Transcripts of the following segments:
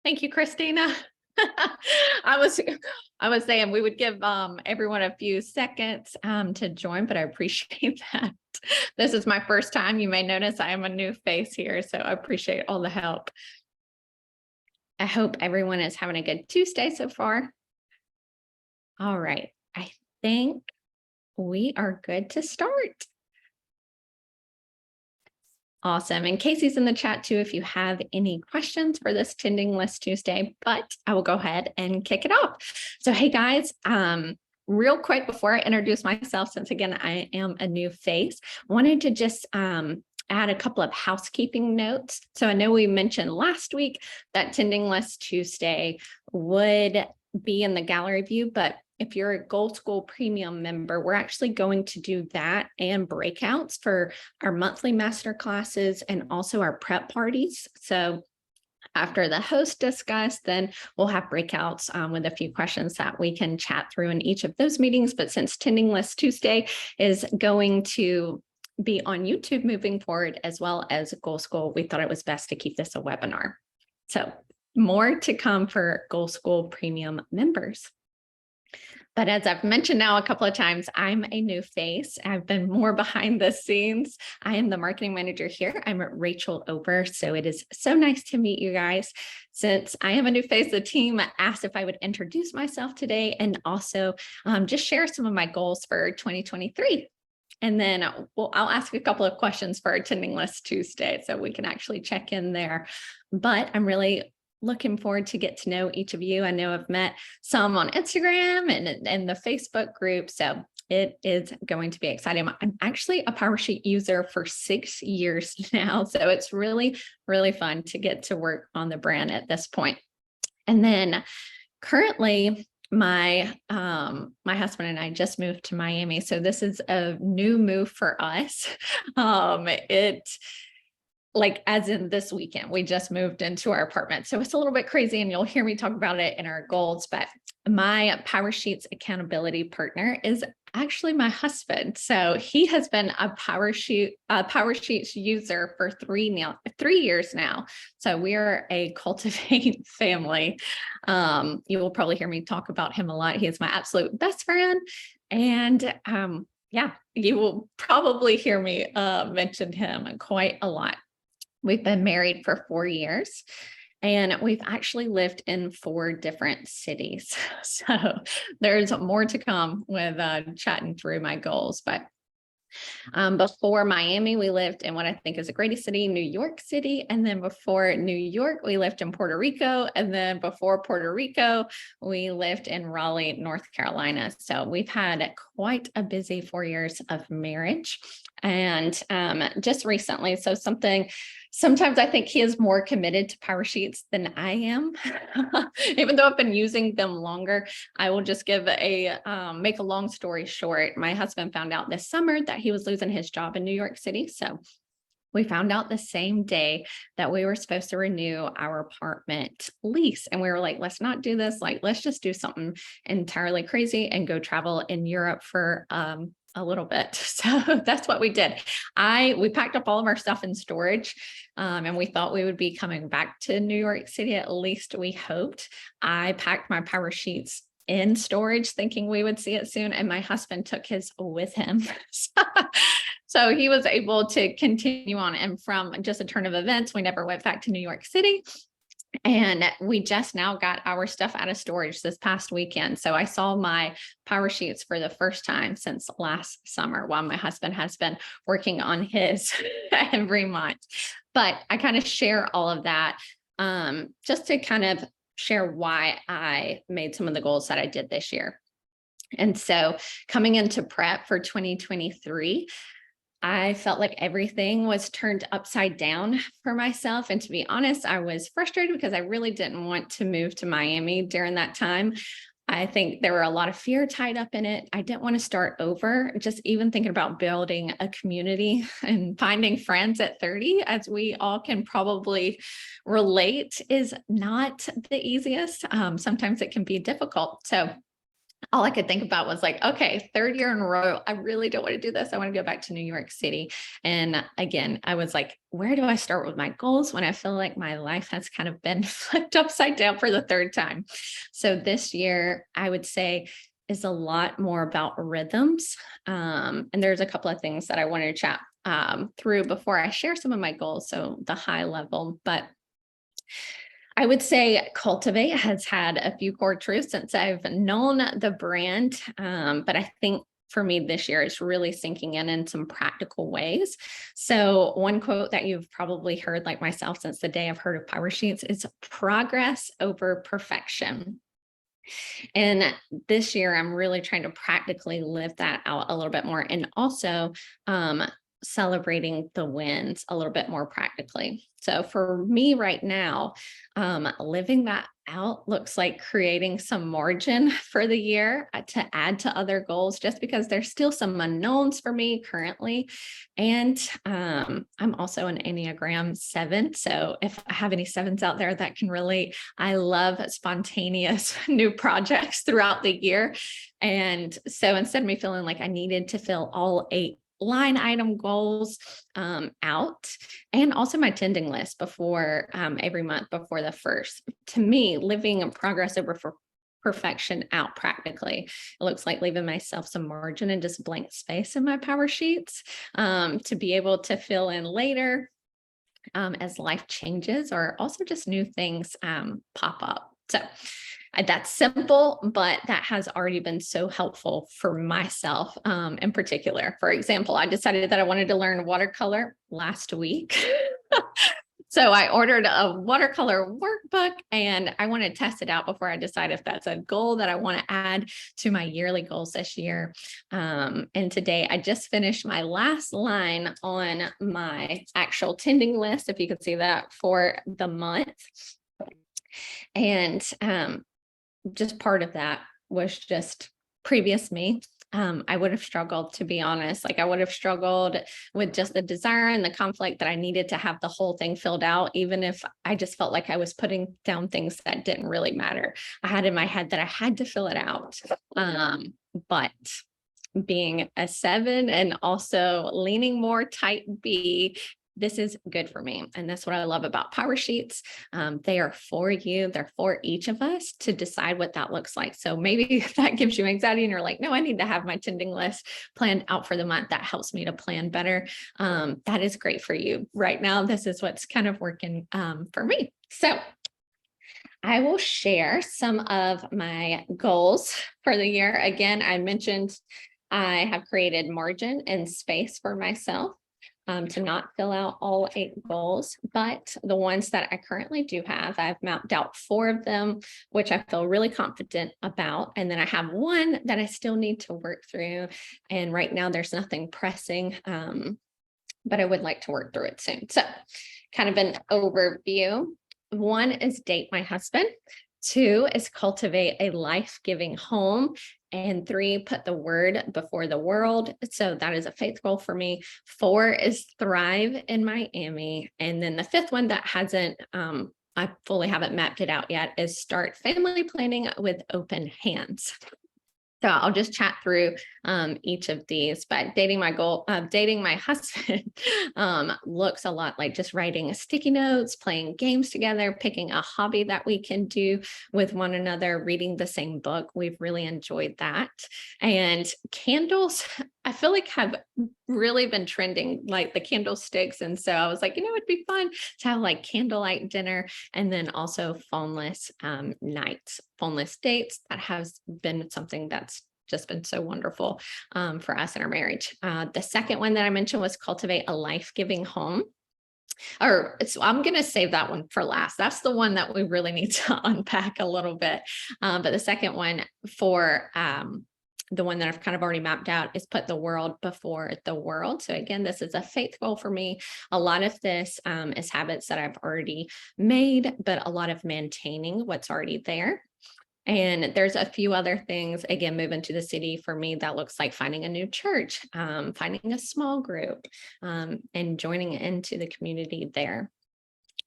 Thank you, Christina. I was I was saying we would give everyone a few seconds to join, but I appreciate that. This is my first time. You may notice I am a new face here, so I appreciate all the help. I hope everyone is having a good Tuesday so far. All right. I think we are good to start. Awesome. And Casey's in the chat too if you have any questions for this Tending List Tuesday, but I will go ahead and kick it off. So, hey guys, real quick before I introduce myself, since again, I am a new face, wanted to just add a couple of housekeeping notes. So I know we mentioned last week that Tending List Tuesday would be in the gallery view, but if you're a Gold School Premium member, we're actually going to do that and breakouts for our monthly master classes and also our prep parties. So after the host discuss, then we'll have breakouts with a few questions that we can chat through in each of those meetings. But since Tending List Tuesday is going to be on YouTube moving forward, as well as Gold School, we thought it was best to keep this a webinar. So more to come for Gold School Premium members. But as I've mentioned now a couple of times, I'm a new face. I've been more behind the scenes. I am the marketing manager here. I'm Rachel Ober. So it is so nice to meet you guys. Since I am a new face, the team asked if I would introduce myself today and also just share some of my goals for 2023. And then I'll ask a couple of questions for our Tending List Tuesday so we can actually check in there. But I'm really looking forward to get to know each of you. I know I've met some on Instagram and the Facebook group. So it is going to be exciting. I'm actually a PowerSheet user for 6 years now. So it's really, really fun to get to work on the brand at this point. And then currently, my husband and I just moved to Miami. So this is a new move for us. Like as in this weekend, we just moved into our apartment. So it's a little bit crazy and you'll hear me talk about it in our goals, but my PowerSheets accountability partner is actually my husband. So he has been a PowerSheets user for 3 years now. So we are a Cultivate family. You will probably hear me talk about him a lot. He is my absolute best friend. And yeah, you will probably hear me mention him quite a lot. We've been married for 4 years and we've actually lived in 4 different cities. So there's more to come with chatting through my goals. But before Miami, we lived in what I think is a great city, New York City. And then before New York, we lived in Puerto Rico. And then before Puerto Rico, we lived in Raleigh, North Carolina. So we've had quite a busy 4 years of marriage. And just recently, so sometimes I think he is more committed to PowerSheets than I am. Even though I've been using them longer, I will just give make a long story short. My husband found out this summer that he was losing his job in New York City. So we found out the same day that we were supposed to renew our apartment lease. And we were like, let's not do this. Like, let's just do something entirely crazy and go travel in Europe for a little bit. So that's what we did. We packed up all of our stuff in storage and we thought we would be coming back to New York City. At least we hoped. I packed my PowerSheets in storage thinking we would see it soon. And my husband took his with him. So he was able to continue on. And from just a turn of events, we never went back to New York City. And we just now got our stuff out of storage this past weekend. So I saw my PowerSheets for the first time since last summer while my husband has been working on his every month. But I kind of share all of that just to kind of share why I made some of the goals that I did this year. And so coming into prep for 2023, I felt like everything was turned upside down for myself. And to be honest, I was frustrated because I really didn't want to move to Miami during that time. I think there were a lot of fear tied up in it. I didn't want to start over. Just even thinking about building a community and finding friends at 30, as we all can probably relate, is not the easiest. Sometimes it can be difficult. So all I could think about was like, okay, third year in a row, I really don't want to do this. I want to go back to New York City. And again, I was like, where do I start with my goals when I feel like my life has kind of been flipped upside down for the third time? So this year, I would say, is a lot more about rhythms. And there's a couple of things that I want to chat through before I share some of my goals. So the high level, but I would say Cultivate has had a few core truths since I've known the brand. But I think for me this year is really sinking in some practical ways. So one quote that you've probably heard like myself since the day I've heard of Power Sheets is progress over perfection. And this year, I'm really trying to practically live that out a little bit more and also celebrating the wins a little bit more practically. So for me right now, living that out looks like creating some margin for the year to add to other goals, just because there's still some unknowns for me currently. And I'm also an Enneagram 7. So if I have any sevens out there that can relate, I love spontaneous new projects throughout the year. And so instead of me feeling like I needed to fill all 8 line item goals out, and also my tending list before every month before the first. To me, living in progress over perfection out practically, it looks like leaving myself some margin and just blank space in my power sheets to be able to fill in later as life changes, or also just new things pop up. So that's simple, but that has already been so helpful for myself in particular. For example, I decided that I wanted to learn watercolor last week. So I ordered a watercolor workbook and I want to test it out before I decide if that's a goal that I want to add to my yearly goals this year. And today I just finished my last line on my actual tending list, if you could see that, for the month. And just part of that was just previous me. I would have struggled, to be honest. Like I would have struggled with just the desire and the conflict that I needed to have the whole thing filled out, even if I just felt like I was putting down things that didn't really matter. I had in my head that I had to fill it out. But being a 7 and also leaning more type B, this is good for me. And that's what I love about Power Sheets. They are for you. They're for each of us to decide what that looks like. So maybe that gives you anxiety and you're like, no, I need to have my tending list planned out for the month. That helps me to plan better. That is great for you. Right now, this is what's kind of working for me. So I will share some of my goals for the year. Again, I mentioned I have created margin and space for myself to not fill out all 8 goals, but the ones that I currently do have, I've mapped out 4 of them, which I feel really confident about. And then I have one that I still need to work through. And right now there's nothing pressing, but I would like to work through it soon. So kind of an overview. 1 is date my husband. 2 is cultivate a life-giving home. And 3, put the word before the world. So that is a faith goal for me. 4 is thrive in Miami. And then the 5th one that hasn't, I fully haven't mapped it out yet, is start family planning with open hands. So I'll just chat through each of these, but dating my husband looks a lot like just writing sticky notes, playing games together, picking a hobby that we can do with one another, reading the same book. We've really enjoyed that. And candles, I feel like have really been trending, like the candlesticks. And so I was like, it'd be fun to have like candlelight dinner and then also phoneless nights, phoneless dates. That has been something that's just been so wonderful for us in our marriage. The second one that I mentioned was cultivate a life-giving home. I'm going to save that one for last. That's the one that we really need to unpack a little bit. But the second one for the one that I've kind of already mapped out is put the world before the world. So again, this is a faith goal for me. A lot of this is habits that I've already made, but a lot of maintaining what's already there. And there's a few other things, again, moving to the city for me, that looks like finding a new church, finding a small group, and joining into the community there.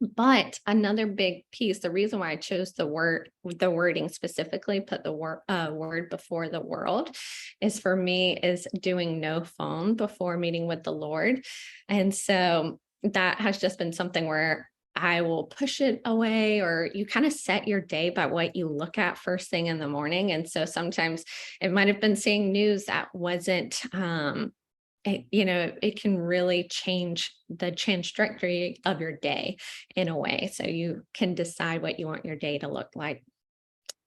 But another big piece, the reason why I chose the wording specifically, put the word before the world, is for me is doing no phone before meeting with the Lord. And so that has just been something where I will push it away, or you kind of set your day by what you look at first thing in the morning. And so sometimes it might have been seeing news that wasn't it can really change the trajectory of your day in a way. So you can decide what you want your day to look like.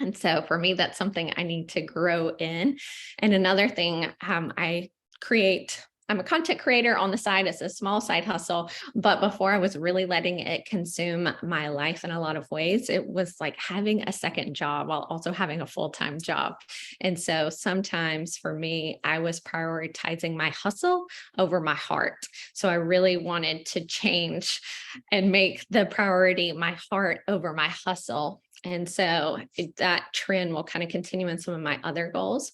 And so for me, that's something I need to grow in. And another thing, I'm a content creator on the side. It's a small side hustle. But before I was really letting it consume my life in a lot of ways, it was like having a second job while also having a full-time job. And so sometimes for me, I was prioritizing my hustle over my heart. So I really wanted to change and make the priority my heart over my hustle. And so that trend will kind of continue in some of my other goals,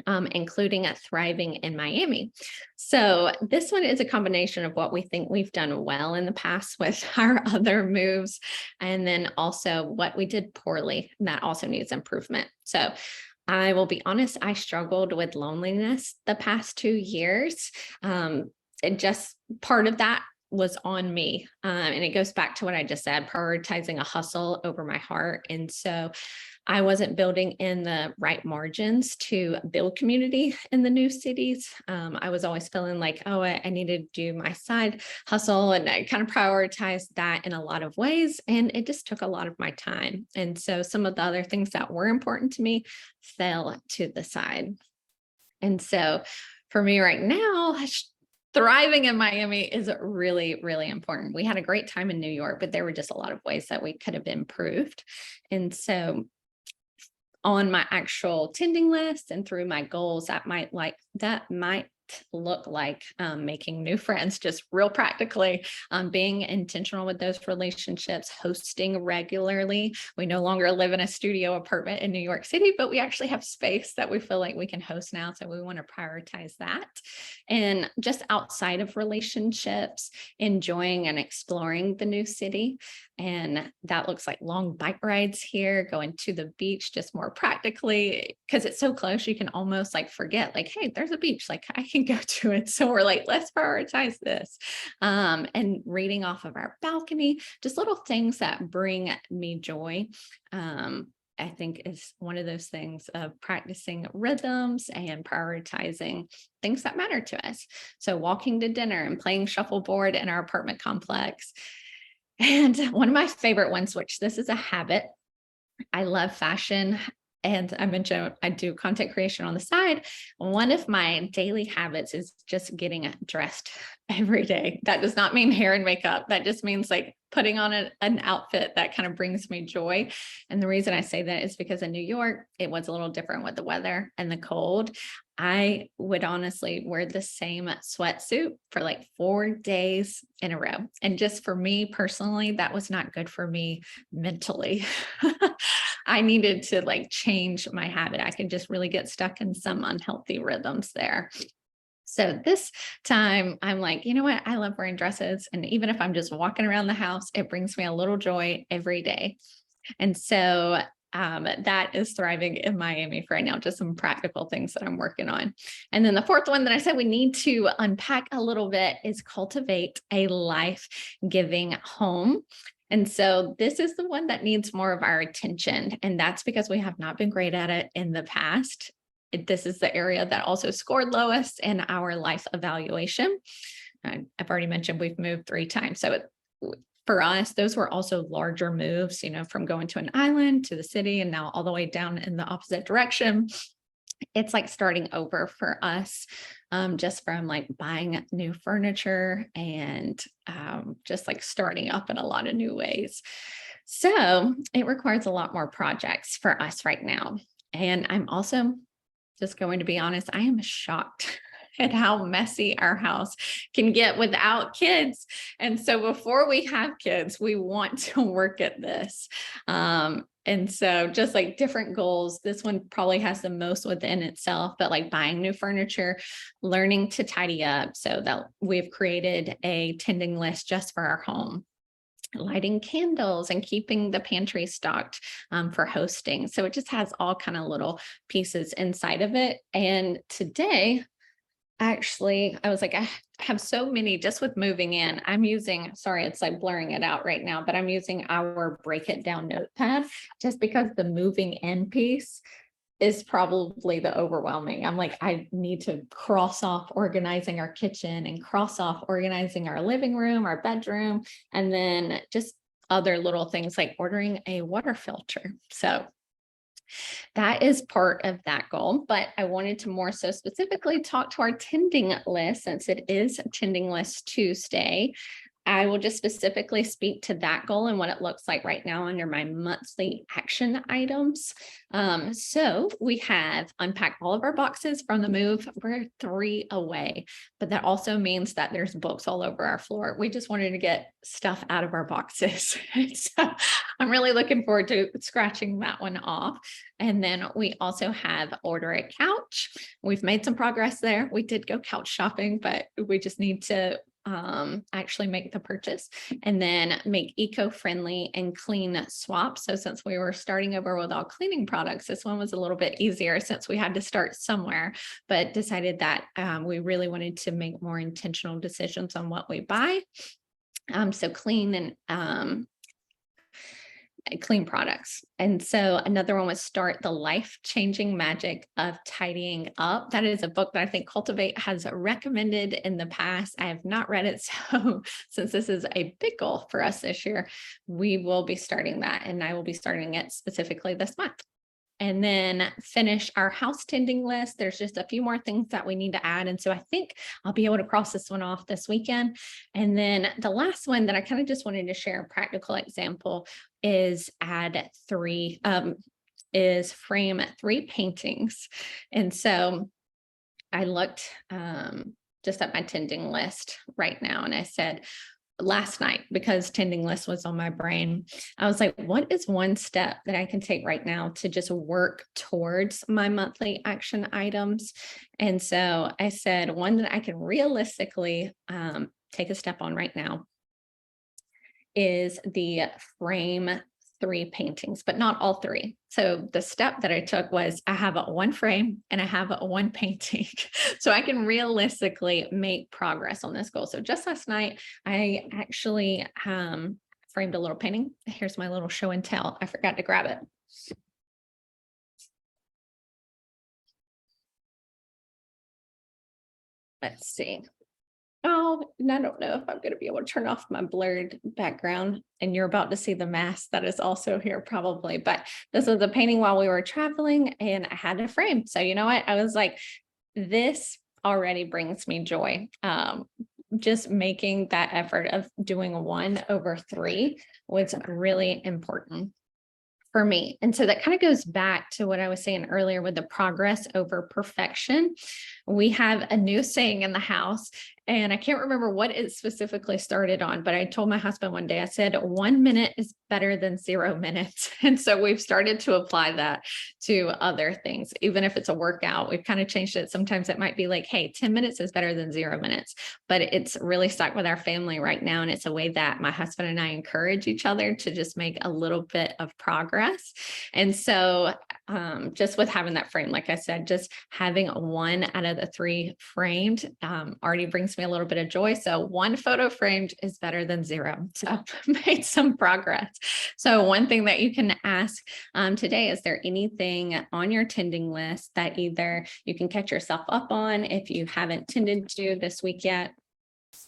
including a thriving in Miami. So this one is a combination of what we think we've done well in the past with our other moves, and then also what we did poorly, and that also needs improvement. So I will be honest, I struggled with loneliness the past 2 years. And just part of that was on me. And it goes back to what I just said, prioritizing a hustle over my heart. And so I wasn't building in the right margins to build community in the new cities. I was always feeling like, oh, I needed to do my side hustle. And I kind of prioritized that in a lot of ways. And it just took a lot of my time. And so some of the other things that were important to me fell to the side. And so for me right now, thriving in Miami is really, really important. We had a great time in New York, but there were just a lot of ways that we could have improved. And so on my actual tending list and through my goals, that might look like making new friends, just real practically, being intentional with those relationships, hosting regularly. We no longer live in a studio apartment in New York City, but we actually have space that we feel like we can host now. So we want to prioritize that. And just outside of relationships, enjoying and exploring the new city. And that looks like long bike rides here, going to the beach just more practically, because it's so close. You can almost like forget, like, hey, there's a beach, like I can go to it. So we're like, let's prioritize this. And reading off of our balcony, just little things that bring me joy. I think is one of those things of practicing rhythms and prioritizing things that matter to us. So walking to dinner and playing shuffleboard in our apartment complex. And one of my favorite ones, which this is a habit, I love fashion. And I mentioned I do content creation on the side. One of my daily habits is just getting dressed every day. That does not mean hair and makeup. That just means like putting on an outfit that kind of brings me joy. And the reason I say that is because in New York, it was a little different with the weather and the cold. I would honestly wear the same sweatsuit for like 4 days in a row. And just for me personally, that was not good for me mentally. I needed to like change my habit. I could just really get stuck in some unhealthy rhythms there. So this time I'm like, you know what? I love wearing dresses. And even if I'm just walking around the house, it brings me a little joy every day. And so that is thriving in Miami for right now, just some practical things that I'm working on. And then the fourth one that I said we need to unpack a little bit is cultivate a life-giving home. And so this is the one that needs more of our attention. And that's because we have not been great at it in the past. This is the area that also scored lowest in our life evaluation. I've already mentioned we've moved 3 times. So for us, those were also larger moves, from going to an island to the city and now all the way down in the opposite direction. It's like starting over for us, just from like buying new furniture and just like starting up in a lot of new ways. So it requires a lot more projects for us right now. And I'm also just going to be honest, I am shocked at how messy our house can get without kids. And so before we have kids, we want to work at this. And so just like different goals, this one probably has the most within itself, but like buying new furniture, learning to tidy up, so that we've created a tending list just for our home. lighting candles and keeping the pantry stocked for hosting. So it just has all kind of little pieces inside of it. And today, actually, I was like, I have so many just with moving in. I'm using, sorry, it's like blurring it out right now, but I'm using our break it down notepad just because the moving in piece is probably the overwhelming. I'm like, I need to cross off organizing our kitchen and cross off organizing our living room, our bedroom, and then just other little things like ordering a water filter. So that is part of that goal, but I wanted to more so specifically talk to our tending list since it is Tending List Tuesday. I will just specifically speak to that goal and what it looks like right now under my monthly action items. So we have unpacked all of our boxes from the move. We're 3 away, but that also means that there's books all over our floor. We just wanted to get stuff out of our boxes. So I'm really looking forward to scratching that one off. And then we also have order a couch. We've made some progress there. We did go couch shopping, but we just need to actually make the purchase and then make eco-friendly and clean swaps. So since we were starting over with all cleaning products, this one was a little bit easier since we had to start somewhere, but decided that we really wanted to make more intentional decisions on what we buy. So clean and clean products. And so another one was Start the Life-Changing Magic of Tidying Up. That is a book that I think Cultivate has recommended in the past. I have not read it. So since this is a big goal for us this year, we will be starting that, and I will be starting it specifically this month. And then finish our house tending list. There's just a few more things that we need to add. And so I think I'll be able to cross this one off this weekend. And then the last one that I kind of just wanted to share a practical example is frame 3 paintings. And so I looked just at my tending list right now, and I said, last night, because tending list was on my brain, I was like, what is one step that I can take right now to just work towards my monthly action items? And so I said, one that I can realistically take a step on right now is the frame 3 paintings, but not all 3. So the step that I took was I have one frame and I have one painting. So I can realistically make progress on this goal. So just last night, I actually framed a little painting. Here's my little show and tell. I forgot to grab it. Let's see. Oh, and I don't know if I'm going to be able to turn off my blurred background, and you're about to see the mask that is also here probably, but this was a painting while we were traveling and I had a frame. So you know what? I was like, this already brings me joy. Just making that effort of doing 1 over 3 was really important for me. And so that kind of goes back to what I was saying earlier with the progress over perfection. We have a new saying in the house, and I can't remember what it specifically started on, but I told my husband one day, I said, 1 minute is better than 0 minutes. And so we've started to apply that to other things. Even if it's a workout, we've kind of changed it. Sometimes it might be like, hey, 10 minutes is better than 0 minutes, but it's really stuck with our family right now. And it's a way that my husband and I encourage each other to just make a little bit of progress. And so just with having that frame, like I said, just having 1 out of the 3 framed already brings me a little bit of joy. So 1 photo framed is better than 0. So I've made some progress. So one thing that you can ask today, is there anything on your tending list that either you can catch yourself up on if you haven't tended to this week yet?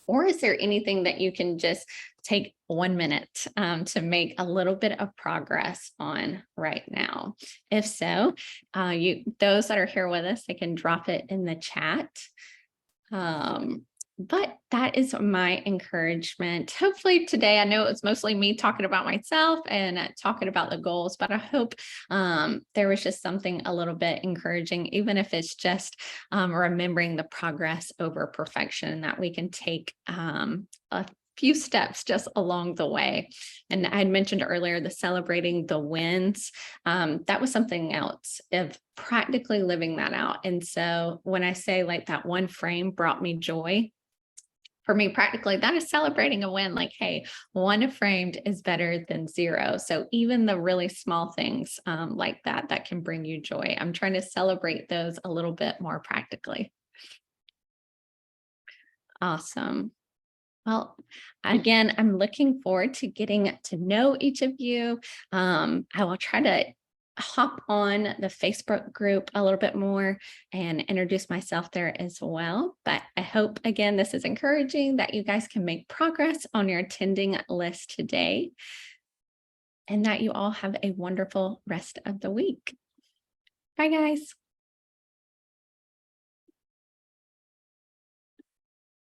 Or is there anything that you can just take 1 minute to make a little bit of progress on right now? If so, those that are here with us, they can drop it in the chat. But that is my encouragement. Hopefully today, I know it's mostly me talking about myself and talking about the goals, but I hope there was just something a little bit encouraging, even if it's just remembering the progress over perfection, that we can take a few steps just along the way. And I had mentioned earlier, the celebrating the wins. That was something else of practically living that out. And so when I say like that 1 frame brought me joy, for me, practically, that is celebrating a win. Like, hey, one framed is better than zero. So even the really small things like that can bring you joy. I'm trying to celebrate those a little bit more practically. Awesome. Well, again, I'm looking forward to getting to know each of you. I will try to hop on the Facebook group a little bit more and introduce myself there as well. But I hope, again, this is encouraging that you guys can make progress on your attending list today and that you all have a wonderful rest of the week. Bye, guys.